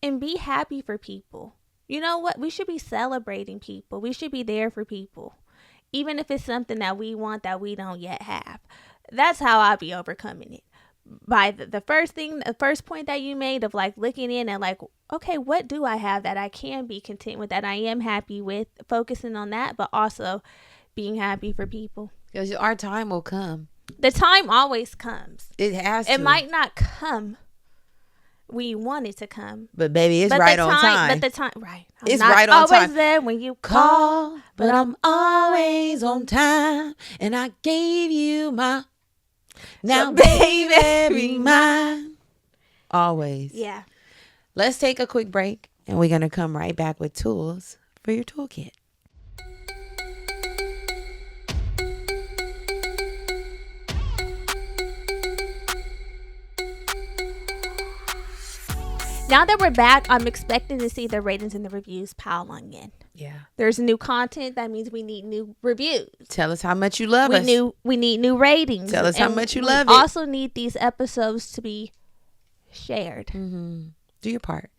S1: and be happy for people. You know what? We should be celebrating people. We should be there for people. Even if it's something that we want that we don't yet have. That's how I'll be overcoming it. By the first point that you made of like looking in and like, okay, what do I have that I can be content with, that I am happy with, focusing on that, but also being happy for people.
S2: Because our time will come.
S1: The time always comes.
S2: It has to.
S1: It might not come when you want it to come,
S2: but baby, it's right on time.
S1: But the time, right?
S2: It's right on time.
S1: Always there when you call,
S2: but I'm always on time, and I gave you my. Now, baby, be mine. Always.
S1: Yeah.
S2: Let's take a quick break, and we're gonna come right back with tools for your toolkit.
S1: Now that we're back, I'm expecting to see the ratings and the reviews piling in.
S2: Yeah.
S1: There's new content. That means we need new reviews.
S2: Tell us how much you love us.
S1: We need new ratings.
S2: Tell us how much you love it.
S1: We also need these episodes to be shared.
S2: Mm-hmm. Do your part.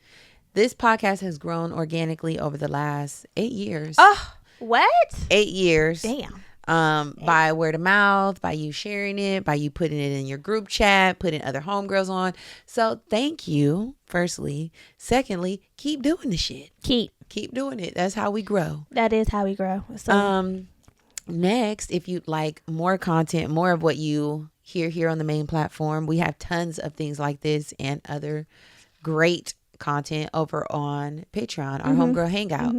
S2: This podcast has grown organically over the last 8 years.
S1: Oh, what?
S2: 8 years.
S1: Damn.
S2: By word of mouth, by you sharing it, by you putting it in your group chat, putting other homegirls on. So thank you, firstly. Secondly, keep doing the shit. Keep doing it. That's how we grow.
S1: That is how we grow. So.
S2: Next, if you'd like more content, more of what you hear here on the main platform, we have tons of things like this and other great content over on Patreon, our Homegirl Hangout.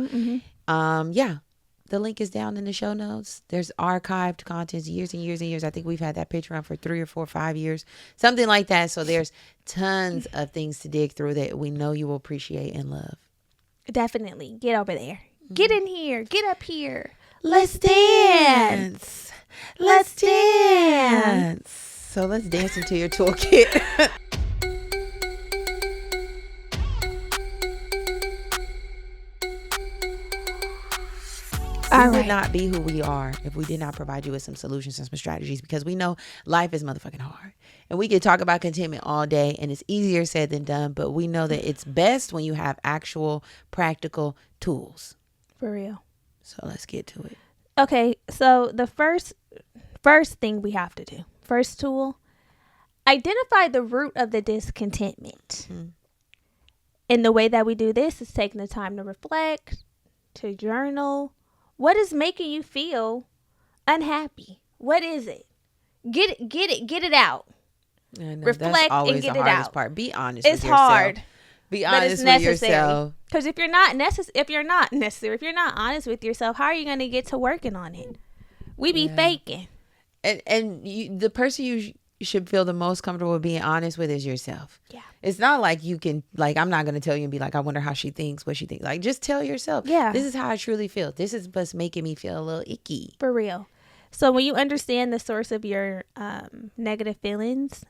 S2: Yeah. The link is down in the show notes. There's archived content, years and years and years. I think we've had that Patreon for 3 or 4 or 5 years, something like that. So there's tons of things to dig through that we know you will appreciate and love.
S1: Definitely. Get over there. Get in here. Get up here.
S2: Let's dance. Let's dance. So let's dance into your toolkit. We would not be who we are if we did not provide you with some solutions and some strategies, because we know life is motherfucking hard. And we could talk about contentment all day, and it's easier said than done, but we know that it's best when you have actual practical tools.
S1: For real.
S2: So let's get to it.
S1: Okay, so the first thing we have to do, first tool, identify the root of the discontentment. And the way that we do this is taking the time to reflect, to journal. What is making you feel unhappy? What is it? Get it out.
S2: I know,
S1: reflect
S2: that's always
S1: and get
S2: the
S1: it
S2: hardest
S1: out.
S2: Part. Be honest
S1: it's
S2: with yourself.
S1: hard.
S2: Be
S1: but it's
S2: honest with
S1: necessary.
S2: yourself.
S1: Because if you're not honest with yourself, how are you going to get to working on it? We be faking.
S2: And the person you should feel the most comfortable being honest with is yourself.
S1: Yeah.
S2: It's not like you can, like, I'm not going to tell you and be like, I wonder how she thinks, what she thinks. Like, just tell yourself.
S1: Yeah.
S2: This is how I truly feel. This is what's making me feel a little icky.
S1: For real. So when you understand the source of your negative feelings,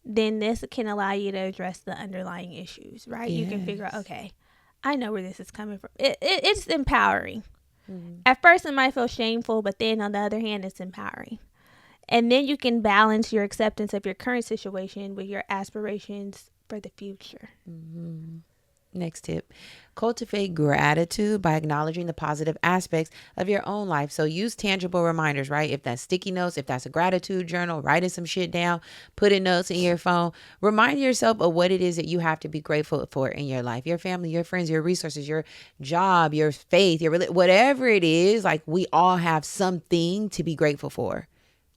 S1: then this can allow you to address the underlying issues, right? You can figure out, okay, I know where this is coming from. It's empowering. Mm-hmm. At first, it might feel shameful, but then on the other hand, it's empowering. And then you can balance your acceptance of your current situation with your aspirations for the future.
S2: Mm-hmm. Next tip, cultivate gratitude by acknowledging the positive aspects of your own life. So use tangible reminders, right? If that's sticky notes, if that's a gratitude journal, writing some shit down, putting notes in your phone, remind yourself of what it is that you have to be grateful for in your life, your family, your friends, your resources, your job, your faith, whatever it is. Like, we all have something to be grateful for.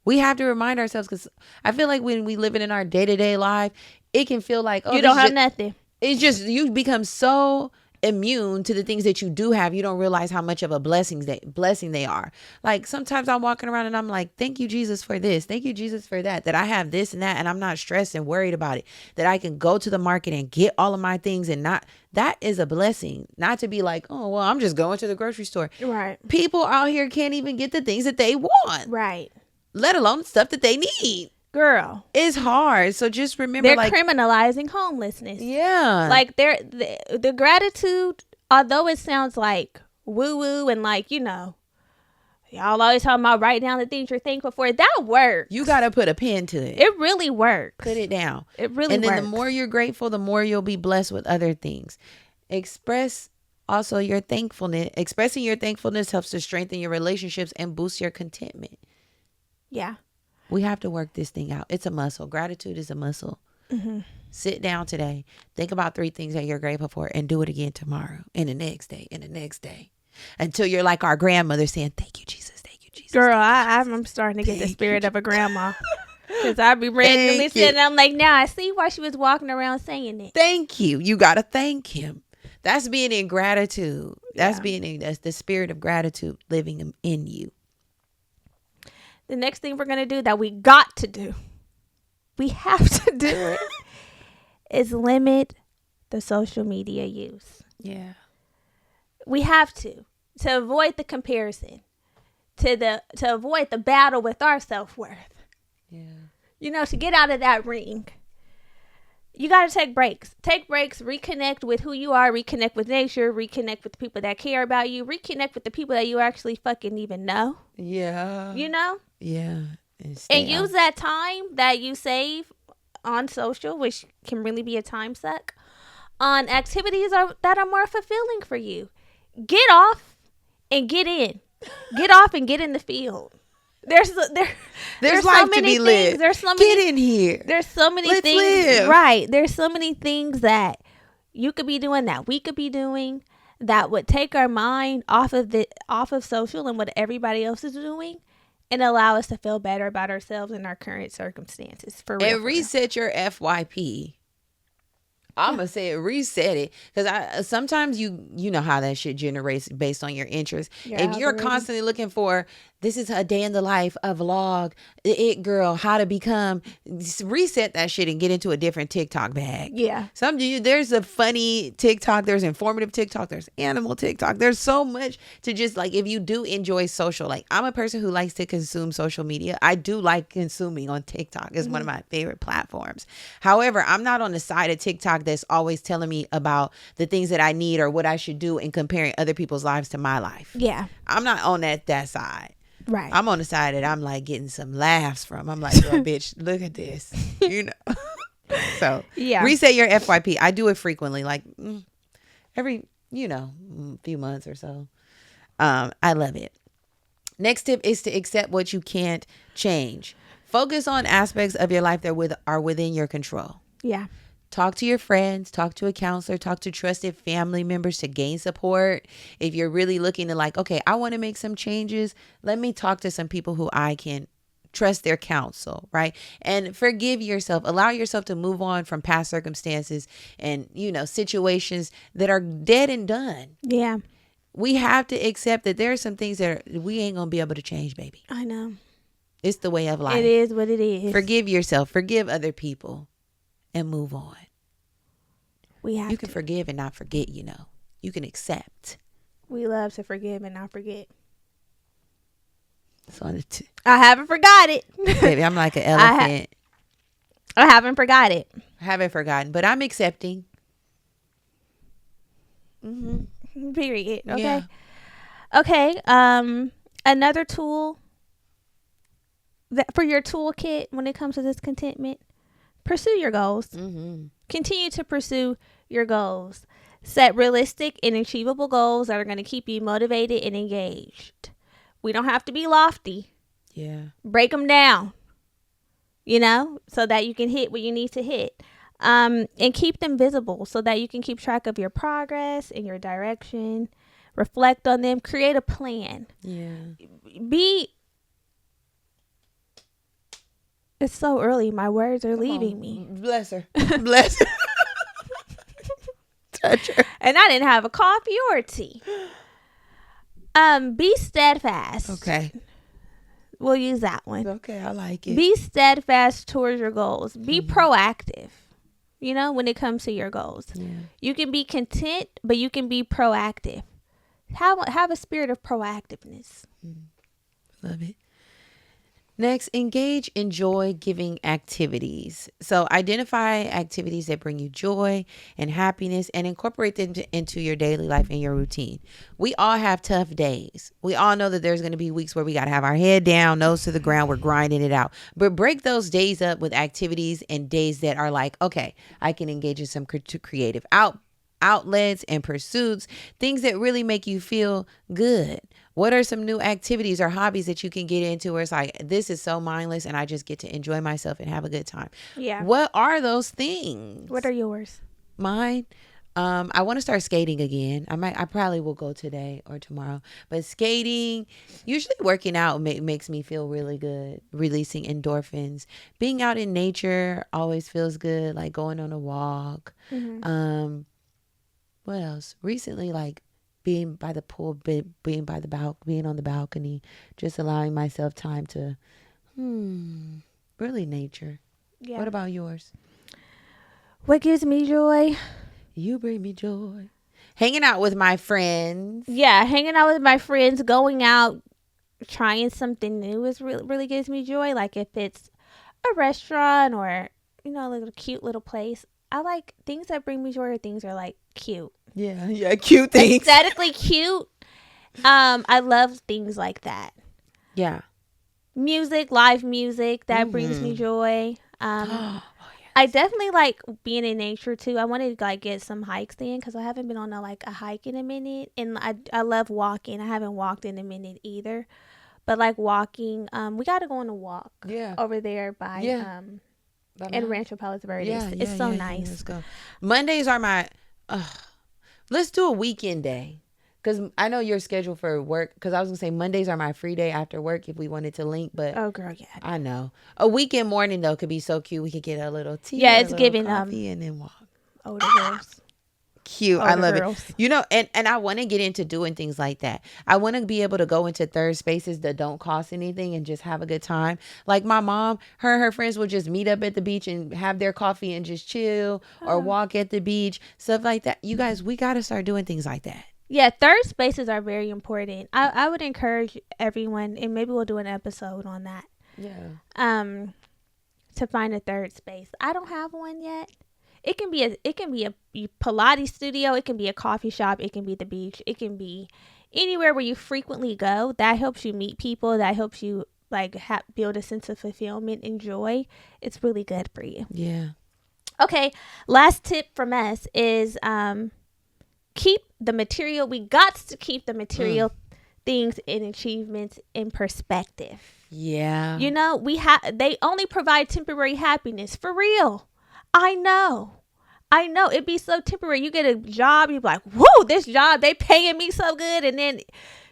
S2: We have to remind ourselves, because I feel like when we live in our day-to-day life, it can feel like, oh,
S1: you don't have nothing.
S2: It's just, you become so immune to the things that you do have. You don't realize how much of a blessing they are. Like, sometimes I'm walking around and I'm like, thank you, Jesus, for this. Thank you, Jesus, for that I have this and that, and I'm not stressed and worried about it. That I can go to the market and get all of my things, and that is a blessing. Not to be like, oh, well, I'm just going to the grocery store.
S1: Right.
S2: People out here can't even get the things that they want.
S1: Right.
S2: Let alone the stuff that they need.
S1: Girl,
S2: it's hard. So just remember,
S1: they're criminalizing homelessness.
S2: Yeah.
S1: Like, the gratitude, although it sounds like woo woo and like, y'all always talking about write down the things you're thankful for. That works.
S2: You got to put a pen to it.
S1: It really works.
S2: Put it down.
S1: It really works.
S2: And then the more you're grateful, the more you'll be blessed with other things. Express also your thankfulness. Expressing your thankfulness helps to strengthen your relationships and boost your contentment.
S1: Yeah.
S2: We have to work this thing out. It's a muscle. Gratitude is a muscle. Mm-hmm. Sit down today. Think about 3 things that you're grateful for, and do it again tomorrow and the next day and the next day, until you're like our grandmother saying, thank you, Jesus. Thank you, Jesus.
S1: Girl, I'm starting to get the spirit of a grandma. Because I be randomly sitting and I'm like, now I see why she was walking around saying it.
S2: Thank you. You got to thank him. That's being in gratitude. That's that's the spirit of gratitude living in you.
S1: The next thing we're going to do that we got to do, we have to do it, is limit the social media use.
S2: Yeah.
S1: We have to avoid the comparison, to avoid the battle with our self-worth. Yeah. To get out of that ring. You got to take breaks. Take breaks, reconnect with who you are, reconnect with nature, reconnect with the people that care about you, reconnect with the people that you actually fucking even know.
S2: Yeah. Yeah.
S1: And use that time that you save on social, which can really be a time suck, on activities that are more fulfilling for you. Get off and get in. Get off and get in the field. There's
S2: life
S1: so many
S2: to be
S1: things.
S2: lived.
S1: There's so many,
S2: get in here.
S1: There's so many
S2: Let's
S1: things.
S2: live.
S1: Right. There's so many things that you could be doing, that we could be doing, that would take our mind off of social and what everybody else is doing, and allow us to feel better about ourselves and our current circumstances. For real.
S2: And reset your FYP. I'm going to say it, reset it. Because sometimes you know how that shit generates based on your interests. If you're constantly looking for, this is a day in the life, a vlog, it girl, how to become, reset that shit and get into a different TikTok bag.
S1: Yeah.
S2: There's a funny TikTok, there's informative TikTok, there's animal TikTok. There's so much to just, like, if you do enjoy social, like, I'm a person who likes to consume social media. I do like consuming on TikTok. It's one of my favorite platforms. However, I'm not on the side of TikTok that's always telling me about the things that I need or what I should do and comparing other people's lives to my life.
S1: Yeah.
S2: I'm not on that side.
S1: Right.
S2: I'm on the side that I'm like getting some laughs from. I'm like, oh, bitch, look at this. So reset your FYP. I do it frequently, like every, few months or so. I love it. Next tip is to accept what you can't change. Focus on aspects of your life that are within your control.
S1: Yeah.
S2: Talk to your friends, talk to a counselor, talk to trusted family members to gain support. If you're really looking to, like, okay, I want to make some changes, let me talk to some people who I can trust their counsel, right? And forgive yourself. Allow yourself to move on from past circumstances and, situations that are dead and done.
S1: Yeah.
S2: We have to accept that there are some things that we ain't going to be able to change, baby.
S1: I know.
S2: It's the way of life.
S1: It is what it is.
S2: Forgive yourself. Forgive other people and move on. You can forgive and not forget, You can accept.
S1: We love to forgive and not forget.
S2: So
S1: I haven't forgot it.
S2: Baby, I'm like an elephant.
S1: I haven't forgot it.
S2: I haven't forgotten, but I'm accepting. Mm-hmm.
S1: Period. Okay.
S2: Yeah.
S1: Okay. Another tool that for your toolkit when it comes to this contentment, pursue your goals.
S2: Mm-hmm.
S1: Continue to pursue your goals. Set realistic and achievable goals that are going to keep you motivated and engaged. We don't have to be lofty.
S2: Yeah.
S1: Break them down, so that you can hit what you need to hit. And keep them visible so that you can keep track of your progress and your direction. Reflect on them. Create a plan.
S2: Yeah.
S1: It's so early. My words are leaving me.
S2: Bless her. Bless her. Touch her.
S1: And I didn't have a coffee or a tea. Be steadfast.
S2: Okay.
S1: We'll use that one.
S2: Okay, I like it.
S1: Be steadfast towards your goals. Be proactive, when it comes to your goals.
S2: Yeah.
S1: You can be content, but you can be proactive. Have a spirit of proactiveness.
S2: Love it. Next, engage in joy-giving activities. So identify activities that bring you joy and happiness and incorporate them into your daily life and your routine. We all have tough days. We all know that there's going to be weeks where we got to have our head down, nose to the ground. We're grinding it out. But break those days up with activities and days that are like, okay, I can engage in some creative outlets and pursuits, things that really make you feel good. What are some new activities or hobbies that you can get into where it's like, this is so mindless and I just get to enjoy myself and have a good time?
S1: Yeah.
S2: What are those things?
S1: What are yours?
S2: Mine? I want to start skating again. I probably will go today or tomorrow. But skating, usually working out makes me feel really good, releasing endorphins. Being out in nature always feels good, like going on a walk.
S1: Mm-hmm.
S2: What else? Recently, like being by the pool, being on the balcony, just allowing myself time to, really nature. Yeah. What about yours?
S1: What gives me joy?
S2: You bring me joy. Hanging out with my friends.
S1: Yeah, hanging out with my friends, going out, trying something new is really gives me joy. Like if it's a restaurant or, a little cute little place. I like things that bring me joy or things are like cute.
S2: Yeah, cute things.
S1: Aesthetically cute. I love things like that.
S2: Yeah.
S1: Music, live music, that brings me joy.
S2: Yes.
S1: I definitely like being in nature too. I wanted to get some hikes in because I haven't been on a hike in a minute, and I love walking. I haven't walked in a minute either, but walking. We got to go on a walk.
S2: Yeah.
S1: Over there by in Rancho Palos Verdes.
S2: Yeah,
S1: it's so nice.
S2: Yeah, let's go. Mondays are my. Let's do a weekend day. Because I know you're scheduled for work. Because I was going to say Mondays are my free day after work if we wanted to link. But
S1: oh, girl, yeah.
S2: I know. A weekend morning, though, could be so cute. We could get a little tea.
S1: Yeah, it's giving
S2: coffee and then walk.
S1: Older girls.
S2: Cute. I love it. And I want to get into doing things like that. I want to be able to go into third spaces that don't cost anything and just have a good time. Like my mom, her and her friends will just meet up at the beach and have their coffee and just chill or walk at the beach, stuff like that. You guys, we got to start doing things like that.
S1: Yeah, third spaces are very important. I would encourage everyone, and maybe we'll do an episode on that.
S2: Yeah.
S1: To find a third space. I don't have one yet. It can be a Pilates studio. It can be a coffee shop. It can be the beach. It can be anywhere where you frequently go. That helps you meet people. That helps you build a sense of fulfillment and joy. It's really good for you.
S2: Yeah.
S1: Okay. Last tip from us is keep the material. We got to keep the material things and achievements in perspective.
S2: Yeah.
S1: They only provide temporary happiness. For real. I know it'd be so temporary. You get a job, you're like, whoa, this job, they paying me so good. And then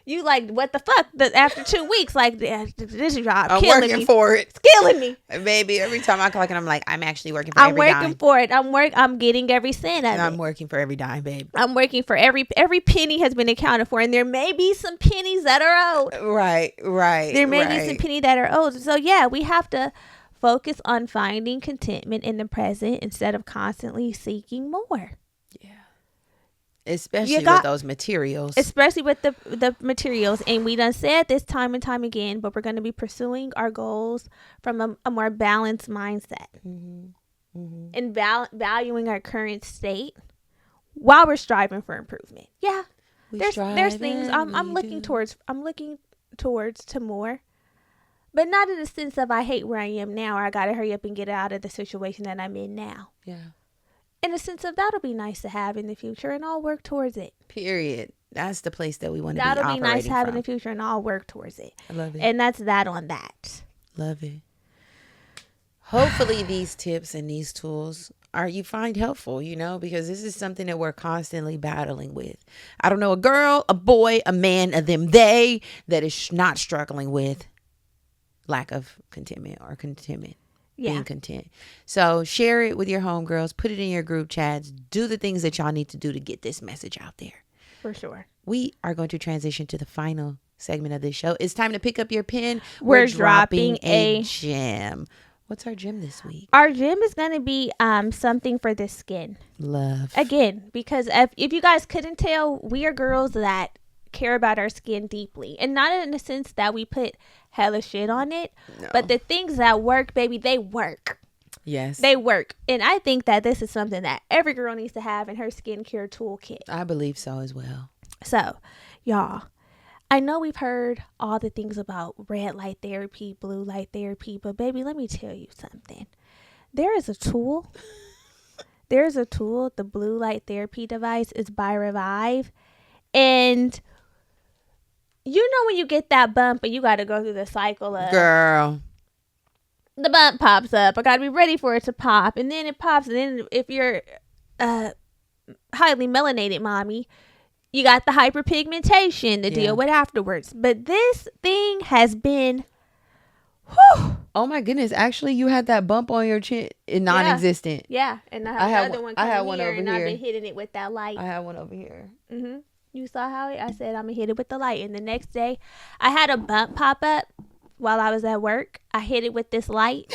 S1: You like, what the fuck? After 2 weeks, like, this job
S2: I'm
S1: killing
S2: working
S1: me.
S2: for it.
S1: It's killing me.
S2: Baby, every time I clock in, I'm like, I'm actually working for
S1: I'm
S2: every
S1: working
S2: dime.
S1: for it. I'm getting every cent of
S2: I'm
S1: it.
S2: working for every dime, babe.
S1: I'm working for every penny has been accounted for, and there may be some pennies that are owed.
S2: Right.
S1: There may be some pennies that are owed. So yeah, we have to focus on finding contentment in the present instead of constantly seeking more.
S2: Especially with those materials.
S1: Especially with the materials. And we done said this time and time again, but we're going to be pursuing our goals from a more balanced mindset. And valuing our current state while we're striving for improvement. Yeah. There's things I'm looking towards to more. But not in the sense of I hate where I am now, or I got to hurry up and get out of the situation that I'm in now.
S2: Yeah.
S1: In the sense of that'll be nice to have in the future, and I'll work towards it.
S2: Period. That's the place that we want to be
S1: That'll
S2: operating
S1: be nice to have
S2: from.
S1: in the future, and I'll work towards it.
S2: I love it.
S1: And that's that on that.
S2: Love it. Hopefully these tips and these tools you find helpful, because this is something that we're constantly battling with. I don't know a girl, a boy, a man, a them, they that is not struggling with lack of contentment or contentment. Being content. So share it with your homegirls, put it in your group chats, do the things that y'all need to do to get this message out there.
S1: For sure.
S2: We are going to transition to the final segment of this show. It's time to pick up your pen.
S1: We're dropping a
S2: gem. What's our gem this week?
S1: Our gem is going to be something for the skin.
S2: Love.
S1: Again, because if you guys couldn't tell, we are girls that care about our skin deeply, and not in the sense that we put hella shit on it, but the things that work, baby, they work.
S2: Yes,
S1: they work. And I think that this is something that every girl needs to have in her skincare toolkit.
S2: I believe so as well.
S1: So y'all, I know we've heard all the things about red light therapy, blue light therapy, but baby, let me tell you something. There is a tool. The blue light therapy device is by Revive, and when you get that bump and you got to go through the cycle of,
S2: girl,
S1: the bump pops up. I got to be ready for it to pop. And then it pops. And then if you're highly melanated mommy, you got the hyperpigmentation to deal with afterwards. But this thing has been, whew.
S2: Oh my goodness. Actually, you had that bump on your chin, non-existent.
S1: Yeah. And I have another one coming
S2: one
S1: here,
S2: over
S1: and
S2: here.
S1: I've been hitting it with that light.
S2: I have one over here.
S1: Mm-hmm. You saw how I said I'm going to hit it with the light. And the next day, I had a bump pop up while I was at work. I hit it with this light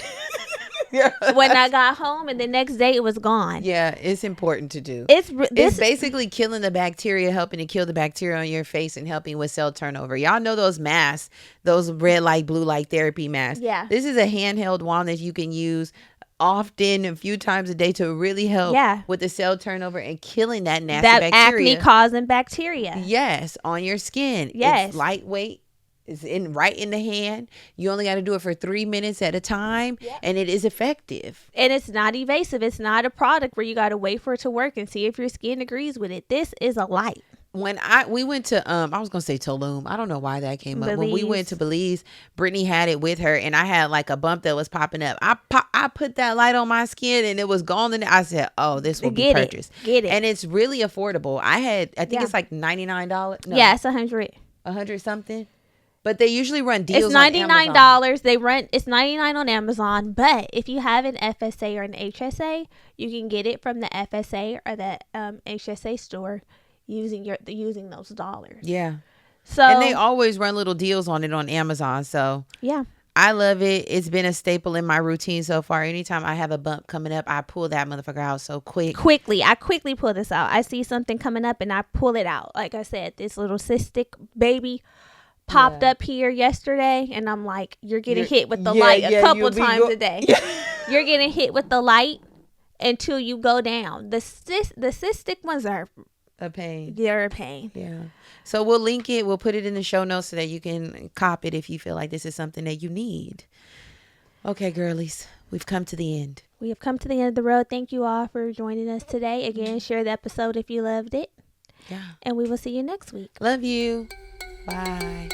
S1: when I got home. And the next day, it was gone.
S2: Yeah, it's important to do.
S1: It's
S2: basically killing the bacteria, helping to kill the bacteria on your face and helping with cell turnover. Y'all know those masks, those red light, blue light therapy masks.
S1: Yeah.
S2: This is a handheld wand that you can use often, a few times a day, to really help with the cell turnover and killing that nasty bacteria.
S1: Acne causing bacteria.
S2: Yes, on your skin.
S1: Yes.
S2: It's lightweight. It's right in the hand. You only got to do it for 3 minutes at a time, and it is effective.
S1: And it's not evasive. It's not a product where you got to wait for it to work and see if your skin agrees with it. This is a light.
S2: When we went to I was gonna say Tulum. I don't know why that came up. When we went to Belize, Brittany had it with her, and I had like a bump that was popping up. I put that light on my skin, and it was gone. And I said, "Oh, this will be purchased."
S1: Get it.
S2: And it's really affordable. I think it's like $99. No,
S1: yeah, it's $100
S2: something. But they usually run deals.
S1: It's $99. It's $99 on Amazon. But if you have an FSA or an HSA, you can get it from the FSA or the HSA store using those dollars.
S2: Yeah.
S1: So
S2: and they always run little deals on it on Amazon. So
S1: yeah,
S2: I love it. It's been a staple in my routine so far. Anytime I have a bump coming up, I pull that motherfucker out so quickly.
S1: I quickly pull this out. I see something coming up and I pull it out. Like I said, this little cystic baby popped up here yesterday, and I'm like, you're getting hit with the light a couple times a day. You're getting hit with the light until you go down. The cystic ones are
S2: a pain.
S1: They're a pain.
S2: Yeah. So we'll link it. We'll put it in the show notes so that you can cop it if you feel like this is something that you need. Okay, girlies, we've come to the end.
S1: We have come to the end of the road. Thank you all for joining us today. Again, share the episode if you loved it.
S2: Yeah.
S1: And we will see you next week.
S2: Love you. Bye.